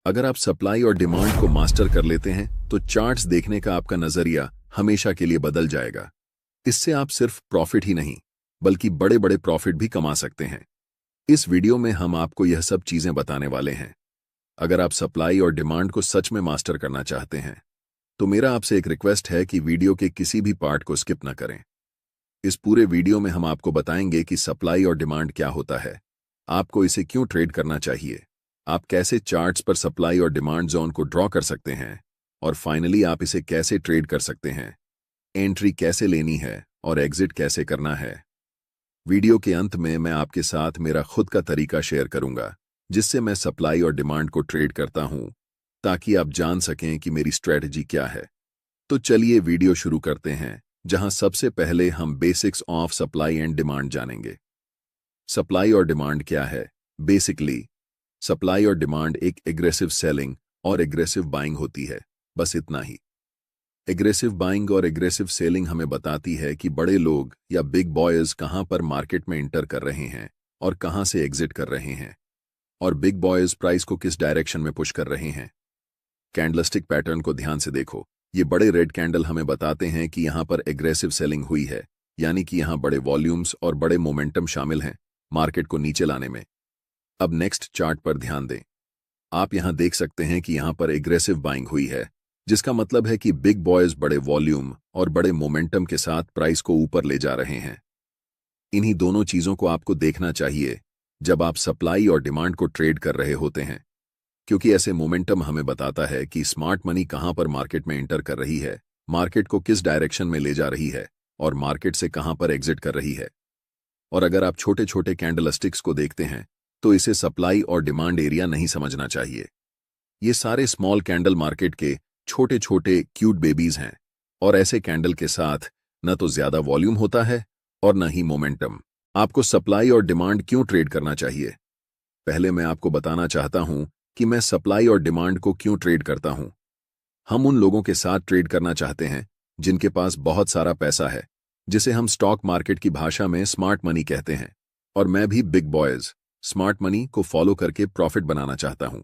अगर आप सप्लाई और डिमांड को मास्टर कर लेते हैं तो चार्ट्स देखने का आपका नजरिया हमेशा के लिए बदल जाएगा। इससे आप सिर्फ प्रॉफिट ही नहीं बल्कि बड़े बड़े प्रॉफिट भी कमा सकते हैं। इस वीडियो में हम आपको यह सब चीजें बताने वाले हैं। अगर आप सप्लाई और डिमांड को सच में मास्टर करना चाहते हैं तो मेरा आपसे एक रिक्वेस्ट है कि वीडियो के किसी भी पार्ट को स्किप न करें। इस पूरे वीडियो में हम आपको बताएंगे कि सप्लाई और डिमांड क्या होता है, आपको इसे क्यों ट्रेड करना चाहिए, आप कैसे चार्ट्स पर सप्लाई और डिमांड जोन को ड्रॉ कर सकते हैं और फाइनली आप इसे कैसे ट्रेड कर सकते हैं, एंट्री कैसे लेनी है और एग्जिट कैसे करना है। वीडियो के अंत में मैं आपके साथ मेरा खुद का तरीका शेयर करूंगा जिससे मैं सप्लाई और डिमांड को ट्रेड करता हूं, ताकि आप जान सकें कि मेरी स्ट्रेटजी क्या है। तो चलिए वीडियो शुरू करते हैं, जहां सबसे पहले हम basics of supply and demand जानेंगे। सप्लाई और डिमांड क्या है? बेसिकली सप्लाई और डिमांड एक एग्रेसिव सेलिंग और एग्रेसिव बाइंग होती है, बस इतना ही। एग्रेसिव बाइंग और एग्रेसिव सेलिंग हमें बताती है कि बड़े लोग या बिग बॉयज कहां पर मार्केट में इंटर कर रहे हैं और कहां से एग्जिट कर रहे हैं, और बिग बॉयज प्राइस को किस डायरेक्शन में पुश कर रहे हैं। कैंडलस्टिक पैटर्न को ध्यान से देखो। ये बड़े रेड कैंडल हमें बताते हैं कि यहां पर एग्रेसिव सेलिंग हुई है, यानी कि यहां बड़े वॉल्यूम्स और बड़े मोमेंटम शामिल हैं मार्केट को नीचे लाने में। अब नेक्स्ट चार्ट पर ध्यान दें। आप यहां देख सकते हैं कि यहां पर एग्रेसिव बाइंग हुई है, जिसका मतलब है कि बिग बॉयज बड़े वॉल्यूम और बड़े मोमेंटम के साथ प्राइस को ऊपर ले जा रहे हैं। इन्हीं दोनों चीजों को आपको देखना चाहिए जब आप सप्लाई और डिमांड को ट्रेड कर रहे होते हैं, क्योंकि ऐसे मोमेंटम हमें बताता है कि स्मार्ट मनी कहां पर मार्केट में एंटर कर रही है, मार्केट को किस डायरेक्शन में ले जा रही है और मार्केट से कहां पर एग्जिट कर रही है। और अगर आप छोटे छोटे कैंडलस्टिक्स को देखते हैं तो इसे सप्लाई और डिमांड एरिया नहीं समझना चाहिए। ये सारे स्मॉल कैंडल मार्केट के छोटे छोटे क्यूट बेबीज हैं, और ऐसे कैंडल के साथ न तो ज्यादा वॉल्यूम होता है और न ही मोमेंटम। आपको सप्लाई और डिमांड क्यों ट्रेड करना चाहिए? पहले मैं आपको बताना चाहता हूं कि मैं सप्लाई और डिमांड को क्यों ट्रेड करता हूं। हम उन लोगों के साथ ट्रेड करना चाहते हैं जिनके पास बहुत सारा पैसा है, जिसे हम स्टॉक मार्केट की भाषा में स्मार्ट मनी कहते हैं, और मैं भी बिग बॉयज स्मार्ट मनी को फॉलो करके प्रॉफिट बनाना चाहता हूं।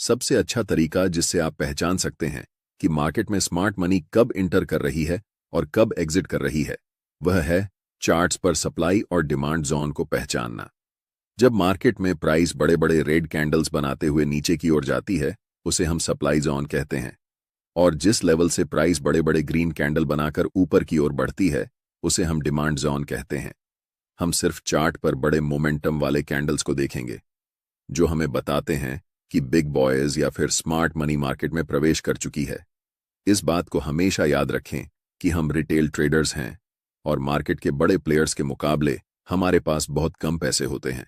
सबसे अच्छा तरीका जिससे आप पहचान सकते हैं कि मार्केट में स्मार्ट मनी कब इंटर कर रही है और कब एग्जिट कर रही है, वह है चार्ट्स पर सप्लाई और डिमांड जोन को पहचानना। जब मार्केट में प्राइस बड़े बड़े रेड कैंडल्स बनाते हुए नीचे की ओर जाती है, उसे हम सप्लाई जोन कहते हैं, और जिस लेवल से प्राइस बड़े बड़े ग्रीन कैंडल बनाकर ऊपर की ओर बढ़ती है, उसे हम डिमांड जोन कहते हैं। हम सिर्फ चार्ट पर बड़े मोमेंटम वाले कैंडल्स को देखेंगे जो हमें बताते हैं कि बिग बॉयज या फिर स्मार्ट मनी मार्केट में प्रवेश कर चुकी है। इस बात को हमेशा याद रखें कि हम रिटेल ट्रेडर्स हैं और मार्केट के बड़े प्लेयर्स के मुकाबले हमारे पास बहुत कम पैसे होते हैं।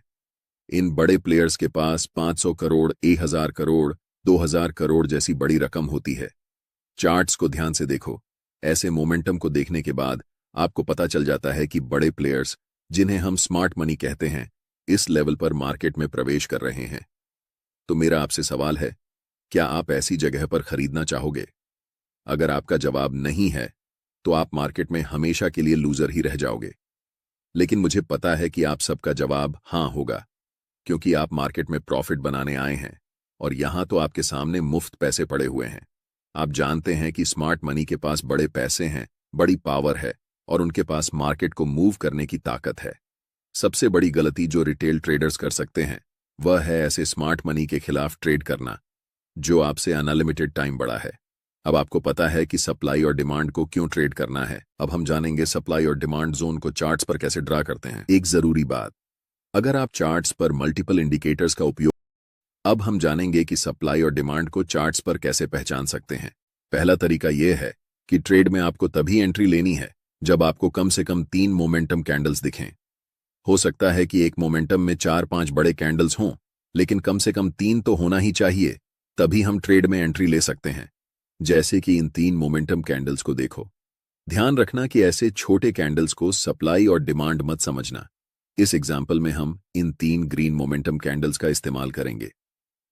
इन बड़े प्लेयर्स के पास 500 करोड़, 1000 करोड़, 2000 करोड़ जैसी बड़ी रकम होती है। चार्ट्स को ध्यान से देखो। ऐसे मोमेंटम को देखने के बाद आपको पता चल जाता है कि बड़े प्लेयर्स, जिन्हें हम स्मार्ट मनी कहते हैं, इस लेवल पर मार्केट में प्रवेश कर रहे हैं। तो मेरा आपसे सवाल है, क्या आप ऐसी जगह पर खरीदना चाहोगे? अगर आपका जवाब नहीं है तो आप मार्केट में हमेशा के लिए लूजर ही रह जाओगे। लेकिन मुझे पता है कि आप सबका जवाब हां होगा, क्योंकि आप मार्केट में प्रॉफिट बनाने आए हैं और यहां तो आपके सामने मुफ्त पैसे पड़े हुए हैं। आप जानते हैं कि स्मार्ट मनी के पास बड़े पैसे हैं, बड़ी पावर है और उनके पास मार्केट को मूव करने की ताकत है। सबसे बड़ी गलती जो रिटेल ट्रेडर्स कर सकते हैं वह है ऐसे स्मार्ट मनी के खिलाफ ट्रेड करना जो आपसे अनलिमिटेड टाइम बड़ा है। अब आपको पता है कि सप्लाई और डिमांड को क्यों ट्रेड करना है। अब हम जानेंगे सप्लाई और डिमांड जोन को चार्ट्स पर कैसे ड्रा करते हैं। एक जरूरी बात, अगर आप चार्ट्स पर मल्टीपल इंडिकेटर्स का उपयोग अब हम जानेंगे कि सप्लाई और डिमांड को चार्ट्स पर कैसे पहचान सकते हैं। पहला तरीका यह है कि ट्रेड में आपको तभी एंट्री लेनी है जब आपको कम से कम 3 मोमेंटम कैंडल्स दिखें। हो सकता है कि एक मोमेंटम में 4-5 बड़े कैंडल्स हों, लेकिन कम से कम 3 तो होना ही चाहिए, तभी हम ट्रेड में एंट्री ले सकते हैं। जैसे कि इन 3 मोमेंटम कैंडल्स को देखो। ध्यान रखना कि ऐसे छोटे कैंडल्स को सप्लाई और डिमांड मत समझना। इस एग्जाम्पल में हम इन 3 ग्रीन मोमेंटम कैंडल्स का इस्तेमाल करेंगे।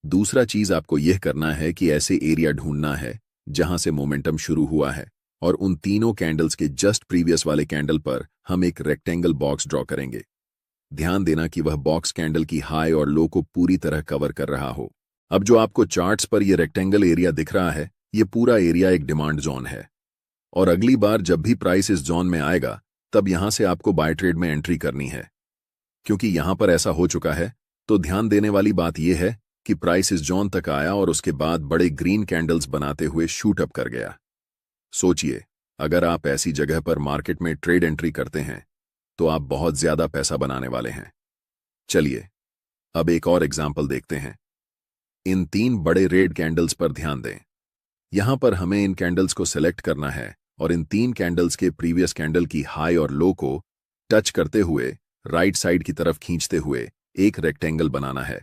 दूसरा चीज आपको यह करना है कि ऐसे एरिया ढूंढना है जहां से मोमेंटम शुरू हुआ है, और उन तीनों कैंडल्स के जस्ट प्रीवियस वाले कैंडल पर हम एक रेक्टेंगल बॉक्स ड्रॉ करेंगे। ध्यान देना कि वह बॉक्स कैंडल की हाई और लो को पूरी तरह कवर कर रहा हो। अब जो आपको चार्ट्स पर ये रेक्टेंगल एरिया दिख रहा है, ये पूरा एरिया एक डिमांड जोन है। और अगली बार जब भी प्राइस इस जोन में आएगा, तब यहां से आपको बाय ट्रेड में एंट्री करनी है। क्योंकि यहां पर ऐसा हो चुका है, तो ध्यान देने वाली बात यह है कि प्राइस इस जोन तक आया और उसके बाद बड़े ग्रीन कैंडल्स बनाते हुए शूट अप कर गया। सोचिए, अगर आप ऐसी जगह पर मार्केट में ट्रेड एंट्री करते हैं तो आप बहुत ज्यादा पैसा बनाने वाले हैं। चलिए अब एक और एग्जाम्पल देखते हैं। इन 3 बड़े रेड कैंडल्स पर ध्यान दें। यहां पर हमें इन कैंडल्स को सिलेक्ट करना है और इन 3 कैंडल्स के प्रीवियस कैंडल की हाई और लो को टच करते हुए राइट साइड की तरफ खींचते हुए एक रेक्टेंगल बनाना है।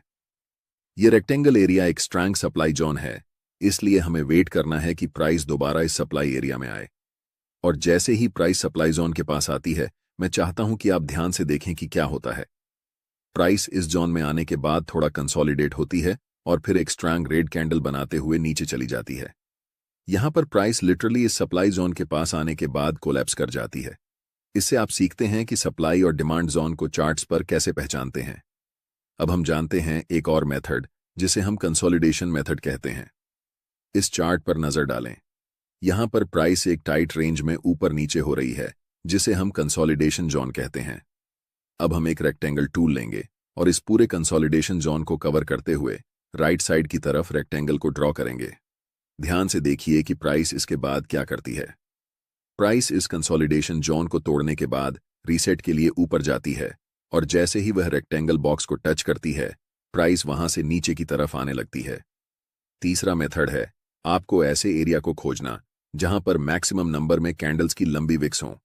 यह रेक्टेंगल एरिया एक स्ट्रॉन्ग सप्लाई जोन है, इसलिए हमें वेट करना है कि प्राइस दोबारा इस सप्लाई एरिया में आए। और जैसे ही प्राइस सप्लाई जोन के पास आती है, मैं चाहता हूं कि आप ध्यान से देखें कि क्या होता है। प्राइस इस जोन में आने के बाद थोड़ा कंसोलिडेट होती है और फिर एक स्ट्रॉन्ग रेड कैंडल बनाते हुए नीचे चली जाती है। यहां पर प्राइस लिटरली इस सप्लाई जोन के पास आने के बाद कोलैप्स कर जाती है। इससे आप सीखते हैं कि सप्लाई और डिमांड जोन को चार्ट्स पर कैसे पहचानते हैं। अब हम जानते हैं एक और मेथड, जिसे हम कंसोलिडेशन मेथड कहते हैं। इस चार्ट पर नजर डालें। यहां पर प्राइस एक टाइट रेंज में ऊपर नीचे हो रही है, जिसे हम कंसोलिडेशन जोन कहते हैं। अब हम एक रेक्टेंगल टूल लेंगे और इस पूरे कंसोलिडेशन जोन को कवर करते हुए राइट साइड की तरफ रेक्टेंगल को ड्रॉ करेंगे। ध्यान से देखिए कि प्राइस इसके बाद क्या करती है। प्राइस इस कंसोलिडेशन जोन को तोड़ने के बाद रीसेट के लिए ऊपर जाती है और जैसे ही वह रेक्टेंगल बॉक्स को टच करती है, प्राइस वहां से नीचे की तरफ आने लगती है। तीसरा मेथड है आपको ऐसे एरिया को खोजना जहां पर मैक्सिमम नंबर में कैंडल्स की लंबी विक्स हों।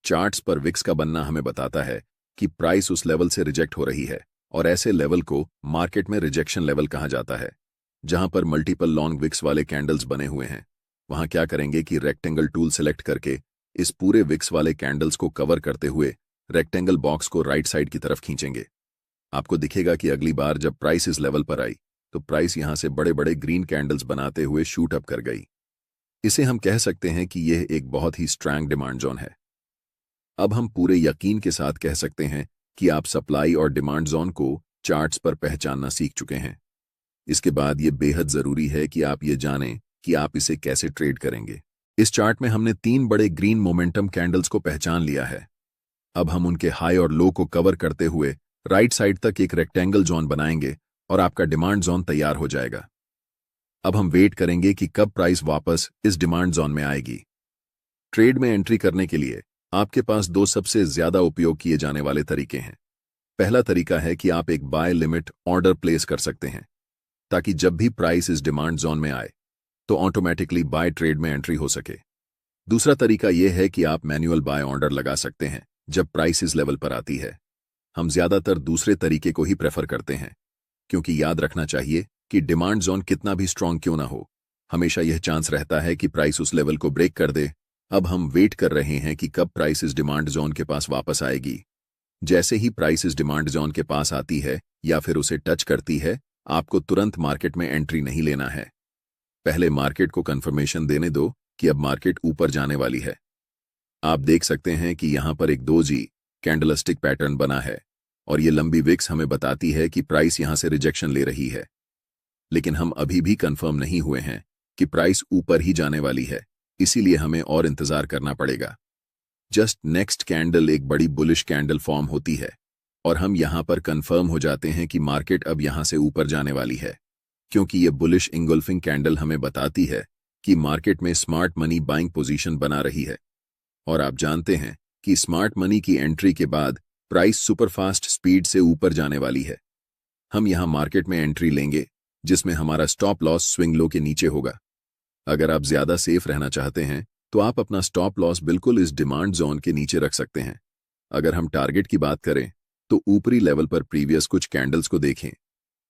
चार्ट्स पर विक्स का बनना हमें बताता है कि प्राइस उस लेवल से रिजेक्ट हो रही है, और ऐसे लेवल को मार्केट में रिजेक्शन लेवल कहा जाता है। जहां पर मल्टीपल लॉन्ग विक्स वाले कैंडल्स बने हुए हैं, वहां क्या करेंगे कि रेक्टेंगल टूल सेलेक्ट करके इस पूरे विक्स वाले कैंडल्स को कवर करते हुए रेक्टेंगल बॉक्स को राइट साइड की तरफ खींचेंगे। आपको दिखेगा कि अगली बार जब प्राइस इस लेवल पर आई, तो प्राइस यहां से बड़े बड़े ग्रीन कैंडल्स बनाते हुए शूट अप कर गई। इसे हम कह सकते हैं कि यह एक बहुत ही स्ट्रॉन्ग डिमांड जोन है। अब हम पूरे यकीन के साथ कह सकते हैं कि आप सप्लाई और डिमांड जोन को चार्ट्स पर पहचानना सीख चुके हैं। इसके बाद यह बेहद जरूरी है कि आप ये जानें कि आप इसे कैसे ट्रेड करेंगे। इस चार्ट में हमने 3 बड़े ग्रीन मोमेंटम कैंडल्स को पहचान लिया है। अब हम उनके हाई और लो को कवर करते हुए राइट साइड तक एक रेक्टेंगल जोन बनाएंगे और आपका डिमांड जोन तैयार हो जाएगा। अब हम वेट करेंगे कि कब प्राइस वापस इस डिमांड जोन में आएगी। ट्रेड में एंट्री करने के लिए आपके पास 2 सबसे ज्यादा उपयोग किए जाने वाले तरीके हैं। पहला तरीका है कि आप एक बाय लिमिट ऑर्डर प्लेस कर सकते हैं, ताकि जब भी प्राइस इस डिमांड जोन में आए तो ऑटोमेटिकली बाय ट्रेड में एंट्री हो सके। दूसरा तरीका यह है कि आप मैन्युअल बाय ऑर्डर लगा सकते हैं जब प्राइस इस लेवल पर आती है। हम ज्यादातर दूसरे तरीके को ही प्रेफर करते हैं, क्योंकि याद रखना चाहिए कि डिमांड जोन कितना भी स्ट्रांग क्यों ना हो, हमेशा यह चांस रहता है कि प्राइस उस लेवल को ब्रेक कर दे। अब हम वेट कर रहे हैं कि कब प्राइस इस डिमांड जोन के पास वापस आएगी। जैसे ही प्राइस इस डिमांड जोन के पास आती है या फिर उसे टच करती है, आपको तुरंत मार्केट में एंट्री नहीं लेना है। पहले मार्केट को कंफर्मेशन देने दो कि अब मार्केट ऊपर जाने वाली है। आप देख सकते हैं कि यहां पर एक 2G कैंडलस्टिक पैटर्न बना है और ये लंबी विक्स हमें बताती है कि प्राइस यहां से रिजेक्शन ले रही है। लेकिन हम अभी भी कंफर्म नहीं हुए हैं कि प्राइस ऊपर ही जाने वाली है, इसीलिए हमें और इंतजार करना पड़ेगा। जस्ट नेक्स्ट कैंडल एक बड़ी बुलिश कैंडल फॉर्म होती है और हम यहां पर कंफर्म हो जाते हैं कि मार्केट अब यहां से ऊपर जाने वाली है, क्योंकि ये बुलिश इंगल्फिंग कैंडल हमें बताती है कि मार्केट में स्मार्ट मनी बाइंग पोजीशन बना रही है। और आप जानते हैं कि स्मार्ट मनी की एंट्री के बाद प्राइस सुपरफास्ट स्पीड से ऊपर जाने वाली है। हम यहां मार्केट में एंट्री लेंगे जिसमें हमारा स्टॉप लॉस स्विंग लो के नीचे होगा। अगर आप ज्यादा सेफ रहना चाहते हैं तो आप अपना स्टॉप लॉस बिल्कुल इस डिमांड जोन के नीचे रख सकते हैं। अगर हम टारगेट की बात करें तो ऊपरी लेवल पर प्रीवियस कुछ कैंडल्स को देखें।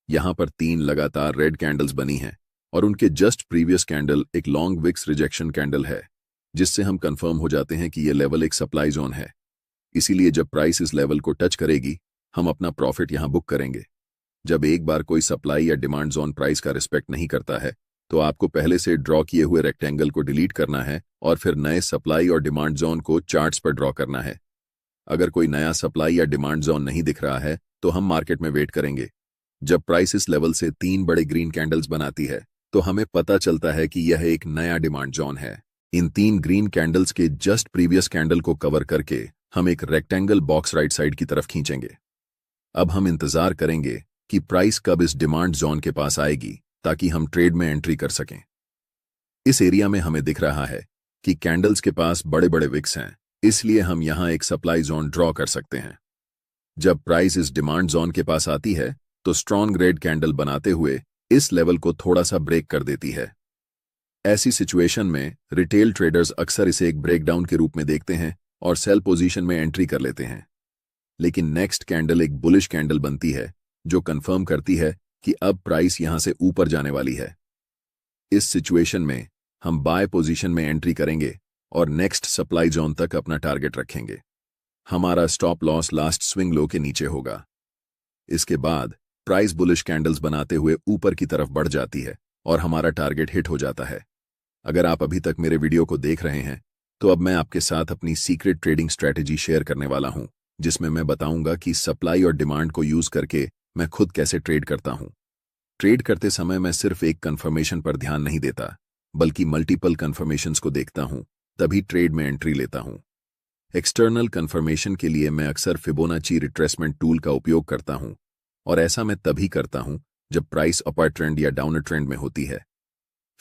यहां पर 3 लगातार रेड कैंडल्स बनी हैं और उनके जस्ट प्रीवियस कैंडल एक लॉन्ग विक्स रिजेक्शन कैंडल है, जिससे हम कंफर्म हो जाते हैं कि यह लेवल एक सप्लाई जोन है। इसीलिए जब प्राइस इस लेवल को टच करेगी, हम अपना प्रॉफिट यहां बुक करेंगे। जब एक बार कोई सप्लाई या डिमांड जोन प्राइस का रिस्पेक्ट नहीं करता है, तो आपको पहले से ड्रॉ किए हुए रेक्टेंगल को डिलीट करना है और फिर नए सप्लाई और डिमांड जोन को चार्ट्स पर ड्रॉ करना है। अगर कोई नया सप्लाई या डिमांड जोन नहीं दिख रहा है तो हम मार्केट में वेट करेंगे। जब प्राइस इस लेवल से 3 बड़े ग्रीन कैंडल्स बनाती है तो हमें पता चलता है कि यह एक नया डिमांड जोन है। इन 3 ग्रीन कैंडल्स के जस्ट प्रीवियस कैंडल को कवर करके हम एक रेक्टेंगल बॉक्स राइट साइड की तरफ खींचेंगे। अब हम इंतजार करेंगे कि प्राइस कब इस डिमांड जोन के पास आएगी ताकि हम ट्रेड में एंट्री कर सकें। इस एरिया में हमें दिख रहा है कि कैंडल्स के पास बड़े बड़े विक्स हैं, इसलिए हम यहां एक सप्लाई जोन ड्रॉ कर सकते हैं। जब प्राइस इस डिमांड जोन के पास आती है तो स्ट्रॉन्ग रेड कैंडल बनाते हुए इस लेवल को थोड़ा सा ब्रेक कर देती है। ऐसी सिचुएशन में रिटेल ट्रेडर्स अक्सर इसे एक ब्रेकडाउन के रूप में देखते हैं और सेल पोजीशन में एंट्री कर लेते हैं। लेकिन नेक्स्ट कैंडल एक बुलिश कैंडल बनती है जो कंफर्म करती है कि अब प्राइस यहां से ऊपर जाने वाली है। इस सिचुएशन में हम बाय पोजीशन में एंट्री करेंगे और नेक्स्ट सप्लाई जोन तक अपना टारगेट रखेंगे। हमारा stop loss last swing low के नीचे होगा। इसके बाद प्राइस बुलिश कैंडल्स बनाते हुए ऊपर की तरफ बढ़ जाती है और हमारा टारगेट हिट हो जाता है। अगर आप अभी तक मेरे वीडियो को देख रहे हैं तो अब मैं आपके साथ अपनी सीक्रेट ट्रेडिंग स्ट्रैटेजी शेयर करने वाला हूं, जिसमें मैं बताऊंगा कि सप्लाई और डिमांड को यूज करके मैं खुद कैसे ट्रेड करता हूं। ट्रेड करते समय मैं सिर्फ एक कंफर्मेशन पर ध्यान नहीं देता, बल्कि मल्टीपल कंफर्मेशंस को देखता हूं, तभी ट्रेड में एंट्री लेता हूं। एक्सटर्नल कंफर्मेशन के लिए मैं अक्सर फिबोनाची रिट्रेसमेंट टूल का उपयोग करता हूं, और ऐसा मैं तभी करता हूं जब प्राइस अपर ट्रेंड या डाउनर ट्रेंड में होती है।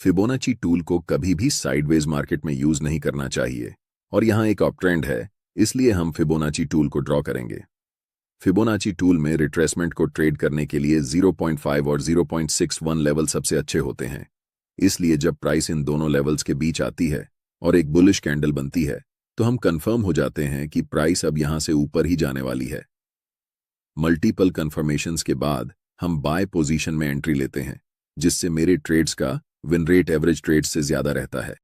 फिबोनाची टूल को कभी भी साइडवेज मार्केट में यूज नहीं करना चाहिए, और यहां एक अप ट्रेंड है, इसलिए हम फिबोनाची टूल को ड्रॉ करेंगे। फिबोनाची टूल में रिट्रेसमेंट को ट्रेड करने के लिए 0.5 और 0.61 लेवल सबसे अच्छे होते हैं। इसलिए जब प्राइस इन दोनों लेवल्स के बीच आती है और एक बुलिश कैंडल बनती है तो हम कंफर्म हो जाते हैं कि प्राइस अब यहां से ऊपर ही जाने वाली है। मल्टीपल कंफर्मेशंस के बाद हम बाय पोजीशन में एंट्री लेते हैं, जिससे मेरे ट्रेड्स का विन रेट एवरेज ट्रेड्स से ज्यादा रहता है।